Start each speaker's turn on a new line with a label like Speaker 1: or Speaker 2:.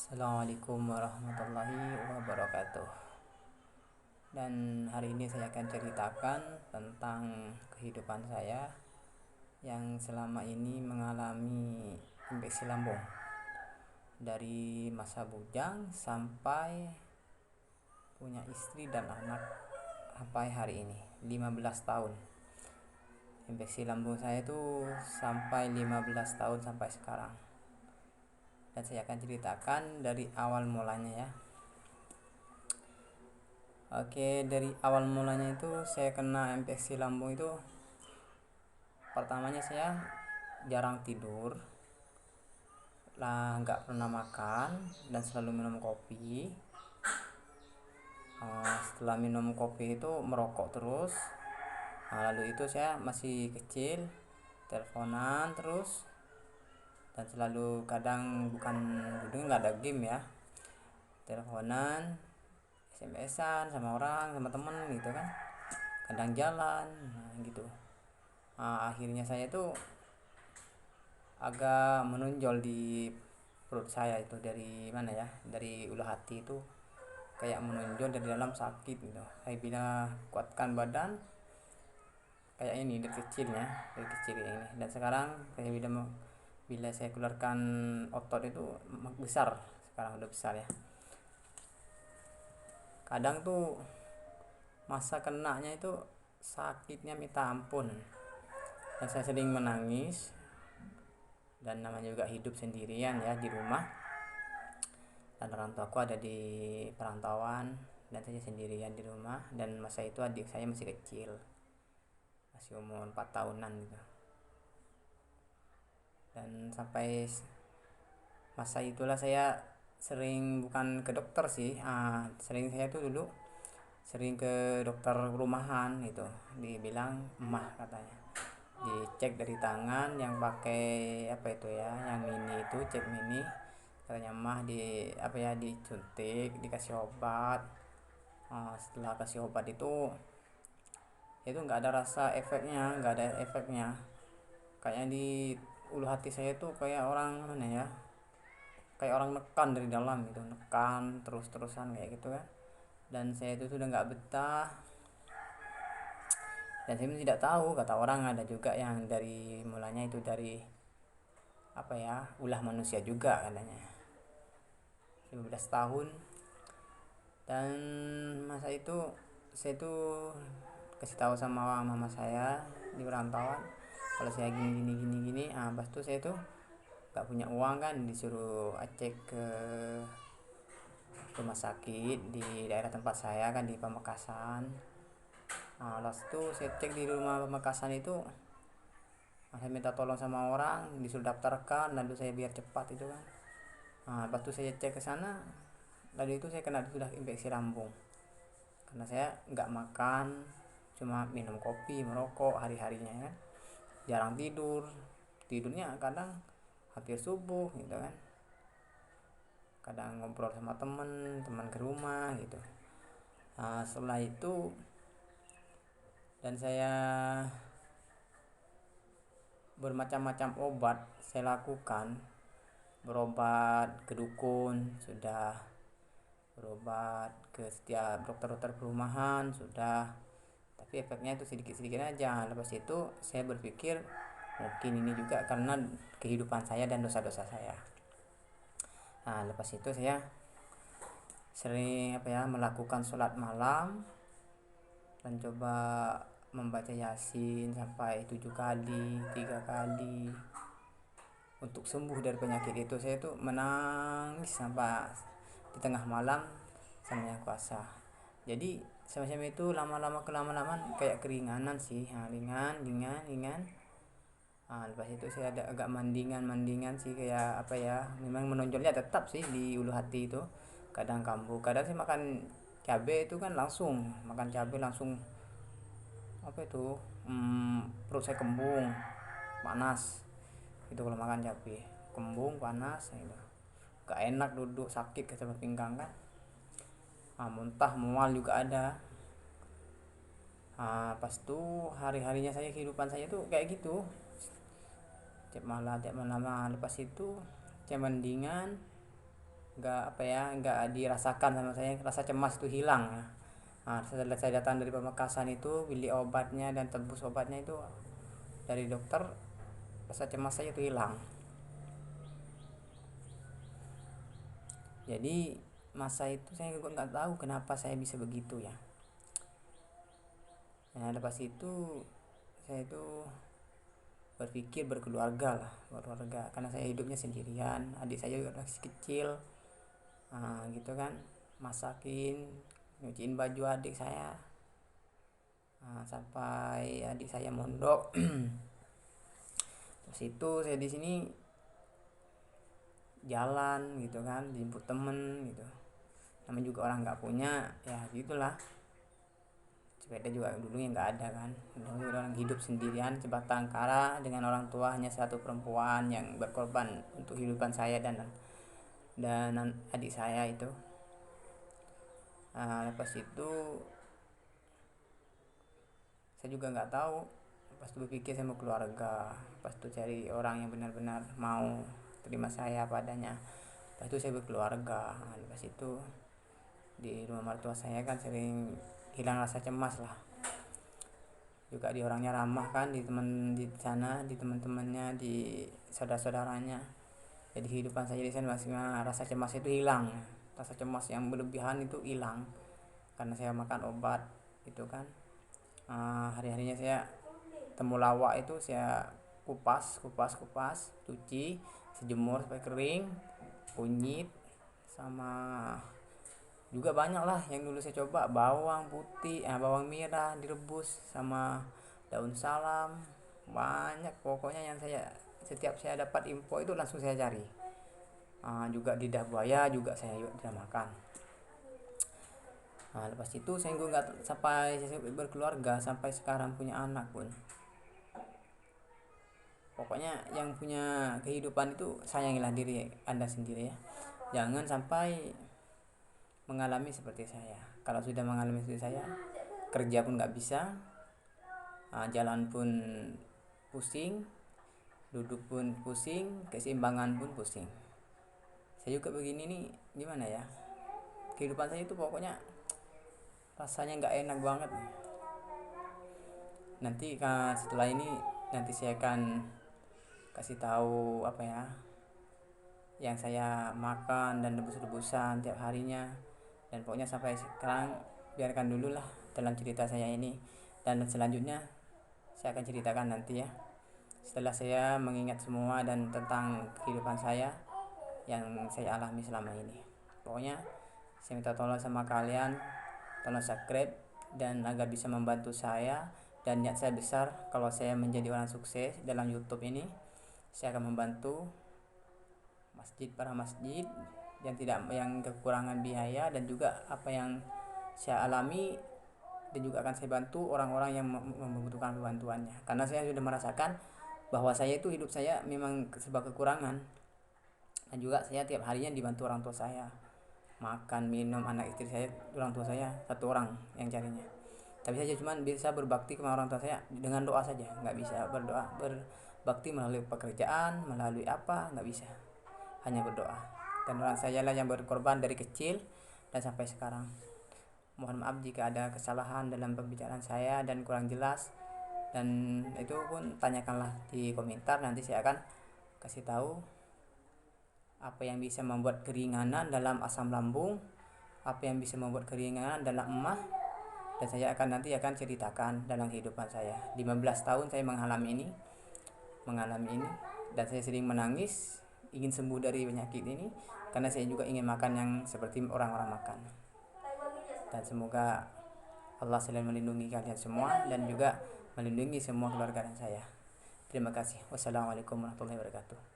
Speaker 1: Assalamualaikum warahmatullahi wabarakatuh. Dan hari ini saya akan ceritakan tentang kehidupan saya yang selama ini mengalami infeksi lambung dari masa bujang sampai punya istri dan anak sampai hari ini 15 tahun. Infeksi lambung saya itu sampai 15 tahun sampai sekarang. Dan saya akan ceritakan dari awal mulanya ya. Oke, dari awal mulanya itu saya kena infeksi lambung itu pertamanya saya jarang tidur, lah nggak pernah makan dan selalu minum kopi. Setelah minum kopi itu merokok terus. Lalu itu saya masih kecil, teleponan terus dan selalu kadang bukan dulu nggak ada game ya, teleponan, SMS-an sama orang sama temen gitu kan, kadang jalan gitu. Akhirnya saya tuh agak menonjol di perut saya itu dari mana ya, dari ulu hati itu kayak menonjol dari dalam sakit gitu. Saya bila kuatkan badan kayak ini dari kecil ini, dan sekarang kayak bila saya keluarkan otot itu besar, sekarang udah besar ya. Kadang tuh masa kenanya itu sakitnya minta ampun, dan saya sering menangis. Dan namanya juga hidup sendirian ya di rumah, dan orang tuaku ada di perantauan dan saya sendirian di rumah. Dan masa itu adik saya masih kecil, masih umur 4 tahunan gitu. Dan sampai masa itulah saya sering, bukan ke dokter sih, sering saya tuh dulu sering ke dokter rumahan gitu, dibilang emah katanya, dicek dari tangan yang pakai apa itu ya, yang mini itu, cek mini, katanya mah di apa ya, disuntik, dikasih obat. Setelah kasih obat itu nggak ada rasa efeknya, nggak ada efeknya, kayaknya di ulu hati saya tuh kayak orang mana ya, kayak orang nekan dari dalam gitu, nekan terus-terusan kayak gitu kan. Dan saya itu sudah nggak betah, dan saya tidak tahu, kata orang ada juga yang dari mulanya itu dari apa ya, ulah manusia juga katanya, 15 tahun. Dan masa itu saya tuh kasih tahu sama mama saya di perantauan kalau saya gini gini gini gini. Pas itu saya tuh gak punya uang kan, disuruh cek ke rumah sakit di daerah tempat saya kan, di Pamekasan. Lalu itu saya cek di rumah Pamekasan itu, saya minta tolong sama orang, disuruh daftarkan lalu saya biar cepat itu kan. Pas itu saya cek ke sana, lalu itu saya kena sudah infeksi lambung karena saya nggak makan, cuma minum kopi, merokok hari harinya kan, jarang tidur, tidurnya kadang hampir subuh gitu kan, kadang ngobrol sama temen teman ke rumah gitu. Setelah itu dan saya bermacam-macam obat saya lakukan, berobat ke dukun sudah, berobat ke setiap dokter-dokter perumahan sudah, tapi efeknya itu sedikit-sedikit aja. Lepas itu saya berpikir mungkin ini juga karena kehidupan saya dan dosa-dosa saya. Lepas itu saya sering apa ya, melakukan sholat malam dan coba membaca yasin sampai 7 kali, 3 kali untuk sembuh dari penyakit itu. Saya tuh menangis sampai di tengah malam sama yang kuasa. Jadi semacam itu, lama-lama kelamaan kayak keringanan sih, ringan ringan ringan. Lepas itu saya ada agak mandingan sih, kayak apa ya, memang menonjolnya tetap sih di ulu hati itu, kadang kambuh, kadang sih makan cabai itu kan langsung makan cabai langsung apa itu, perut saya kembung panas itu kalau makan cabai, kembung panas gitu, gak enak, duduk sakit ke tempat pinggang kan. Muntah mual juga ada. Pas tuh hari harinya saya, kehidupan saya tuh kayak gitu, tiap malam. Lepas itu saya mendingan, nggak dirasakan sama saya, rasa cemas itu hilang ya. Nah, setelah saya datang dari Pamekasan itu beli obatnya dan tebus obatnya itu dari dokter, rasa cemas saya itu hilang. Jadi masa itu saya juga nggak tahu kenapa saya bisa begitu ya. Nah lepas itu saya itu berpikir berkeluarga karena saya hidupnya sendirian, adik saya juga masih kecil. Nah, gitu kan, masakin, nyuciin baju adik saya. Nah, sampai adik saya mondok. Terus itu saya di sini jalan gitu kan, dijemput temen gitu. Namanya juga orang nggak punya, ya gitulah. Sepeda juga dulu yang nggak ada kan, dulu orang hidup sendirian sebatang kara dengan orang tua, hanya satu perempuan yang berkorban untuk kehidupan saya dan adik saya itu. Nah, lepas itu saya juga nggak tahu, pas itu berpikir saya mau keluarga, pas itu cari orang yang benar-benar mau terima saya padanya. Pas itu saya berkeluarga. Nah, lepas itu di rumah mertua saya kan sering hilang rasa cemas lah. Juga di orangnya ramah kan, di teman di sana, di teman-temannya, di saudara-saudaranya. Jadi kehidupan saya di sana masih rasa cemas itu hilang. Rasa cemas yang berlebihan itu hilang karena saya makan obat itu kan. Hari-harinya saya temulawak itu saya kupas, cuci, sejemur sampai kering, kunyit, sama juga banyak lah yang dulu saya coba, bawang putih, bawang merah direbus sama daun salam, banyak pokoknya yang setiap saya dapat info itu langsung saya cari. Juga lidah buaya juga saya makan. Nah, lepas itu saya nggak sampai saya berkeluarga, sampai sekarang punya anak pun. Pokoknya yang punya kehidupan itu sayangilah diri Anda sendiri ya. Jangan sampai mengalami seperti saya. Kalau sudah mengalami seperti saya, kerja pun nggak bisa, jalan pun pusing, duduk pun pusing, keseimbangan pun pusing. Saya juga begini nih, gimana ya? Kehidupan saya itu pokoknya rasanya nggak enak banget. Nanti setelah ini nanti saya akan kasih tahu apa ya yang saya makan dan rebus-rebusan tiap harinya. Dan pokoknya sampai sekarang biarkan dulu lah dalam cerita saya ini, dan selanjutnya saya akan ceritakan nanti ya, setelah saya mengingat semua dan tentang kehidupan saya yang saya alami selama ini. Pokoknya saya minta tolong sama kalian, tolong subscribe dan agar bisa membantu saya, dan niat saya besar kalau saya menjadi orang sukses dalam YouTube ini, saya akan membantu para masjid yang kekurangan biaya, dan juga apa yang saya alami, dan juga akan saya bantu orang-orang yang membutuhkan bantuannya, karena saya sudah merasakan bahwa saya itu hidup saya memang serba kekurangan, dan juga saya tiap harinya dibantu orang tua saya, makan minum anak istri saya, orang tua saya satu orang yang carinya. Tapi saya cuma bisa berbakti kepada orang tua saya dengan doa saja, nggak bisa berbakti melalui pekerjaan, melalui apa, nggak bisa, hanya berdoa. Dan orang saya lah yang berkorban dari kecil dan sampai sekarang. Mohon maaf jika ada kesalahan dalam pembicaraan saya dan kurang jelas, dan itu pun tanyakanlah di komentar, nanti saya akan kasih tahu apa yang bisa membuat keringanan dalam asam lambung, apa yang bisa membuat keringanan dalam emah, dan saya nanti akan ceritakan dalam kehidupan saya. 15 tahun saya mengalami ini, dan saya sering menangis ingin sembuh dari penyakit ini, karena saya juga ingin makan yang seperti orang-orang makan. Dan semoga Allah selalu melindungi kalian semua dan juga melindungi semua keluarga saya. Terima kasih. Wassalamualaikum warahmatullahi wabarakatuh.